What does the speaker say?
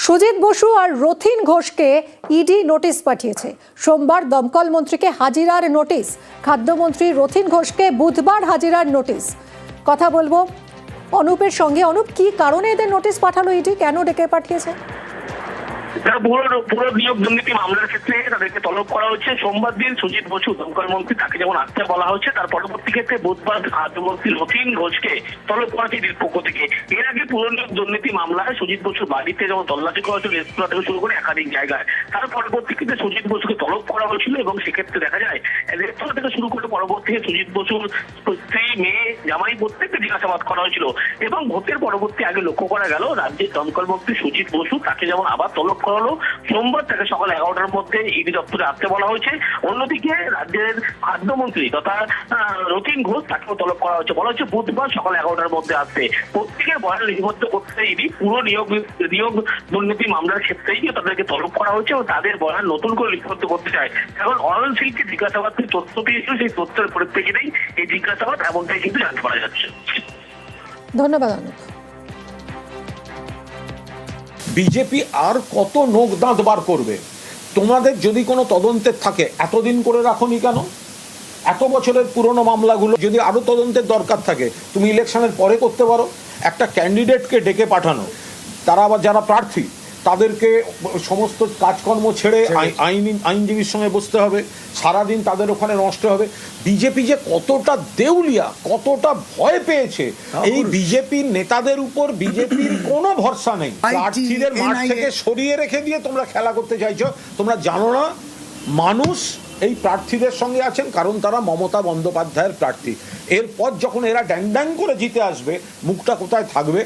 সুজিত বসু আর রথিন ঘোষকে ED notice পাঠিয়েছে। সোমবার দমকল মন্ত্রীকে হাজিরার নোটিশ, খাদ্যমন্ত্রী রথিন ঘোষকে বুধবার হাজিরার নোটিশ। কথা বলবো অনুপের সঙ্গে। অনুপ, কি কারণে এদের নোটিশ পাঠালো ইডি, কেন ডেকে পাঠিয়েছে? পুরো নিয়োগ দুর্নীতি মামলার ক্ষেত্রে তাদেরকে তলব করা হচ্ছে। সোমবার দিন সুজিত বসু দমকল মন্ত্রী, তাকে যেমন আসতে বলা হচ্ছে, তার পরবর্তী ক্ষেত্রে বুধবার খাদ্যমন্ত্রী রথিন ঘোষকে তলব করা হচ্ছে ইডির পক্ষ থেকে। এর আগে পুরো নিয়োগ দুর্নীতি মামলায় সুজিত বসুর বাড়িতে যেমন তল্লাশি করা হয়েছিল, রেস্তোরাঁ থেকে শুরু করে একাধিক জায়গায়, তার পরবর্তী ক্ষেত্রে সুজিত বসুকে তলব করা হয়েছিল এবং সেক্ষেত্রে দেখা যায় রেস্তোরাঁ থেকে শুরু করে পরবর্তী সুজিত বসুর স্ত্রী, মেয়ে, জামাই প্রত্যেককে জিজ্ঞাসাবাদ করা হয়েছিল। এবং ভোটের পরবর্তী আগে লক্ষ্য করা গেল রাজ্যের দমকল মন্ত্রী সুজিত বসু, তাকে যেমন আবার তলব করা হলো। সোমবার তাকে সকাল 11টার মধ্যে ইডি দপ্তরে আসতে বলা হয়েছে। অন্যদিকে রাজ্যের খাদ্যমন্ত্রী তথা রথিন ঘোষ, তাকেও তলব করা হচ্ছে, বলা হচ্ছে বুধবার সকাল 11টার মধ্যে আসতে। প্রত্যেকের বয়ান লিপিবদ্ধ করতে ইডি পুরো নিয়োগ দুর্নীতি মামলার ক্ষেত্রেই তাদেরকে তলব করা হয়েছে এবং তাদের বয়ান নতুন করে লিপিবদ্ধ করতে চায়। এখন অয়ন সিংকে জিজ্ঞাসাবাদ তথ্য পেয়েছিল, সেই তথ্যের পরিপ্রেক্ষিতেই এই জিজ্ঞাসাবাদ, এমনটাই কিন্তু জানতে পারা যাচ্ছে। ধন্যবাদ অনুপ। বিজেপি আর কত নোক দাঁত বার করবে? তোমাদের যদি কোনো তদন্তের থাকে এতদিন করে রাখোনি কেন? এত বছরের পুরনো মামলাগুলো যদি আরো তদন্তের দরকার থাকে তুমি ইলেকশনের পরে করতে পারো। একটা ক্যান্ডিডেটকে ডেকে পাঠানো, তারা আবার যারা প্রার্থী তাদেরকে সমস্ত কাজকর্ম ছেড়ে আইনজীবীর সঙ্গে বসতে হবে, সারাদিন তাদের ওখানে নষ্ট হবে। বিজেপি যে কতটা দেউলিয়া, কতটা ভয় পেয়েছে এই বিজেপির নেতাদের উপর, বিজেপির কোনো ভরসা নেই। প্রার্থীদের মাঠ থেকে সরিয়ে রেখে দিয়ে তোমরা খেলা করতে চাইছো। তোমরা জানো না মানুষ এই প্রার্থীদের সঙ্গে আছেন কারণ তারা মমতা বন্দ্যোপাধ্যায়ের প্রার্থী। এরপর যখন এরা ড্যাং ড্যাং করে জিতে আসবে, মুখটা কোথায় থাকবে?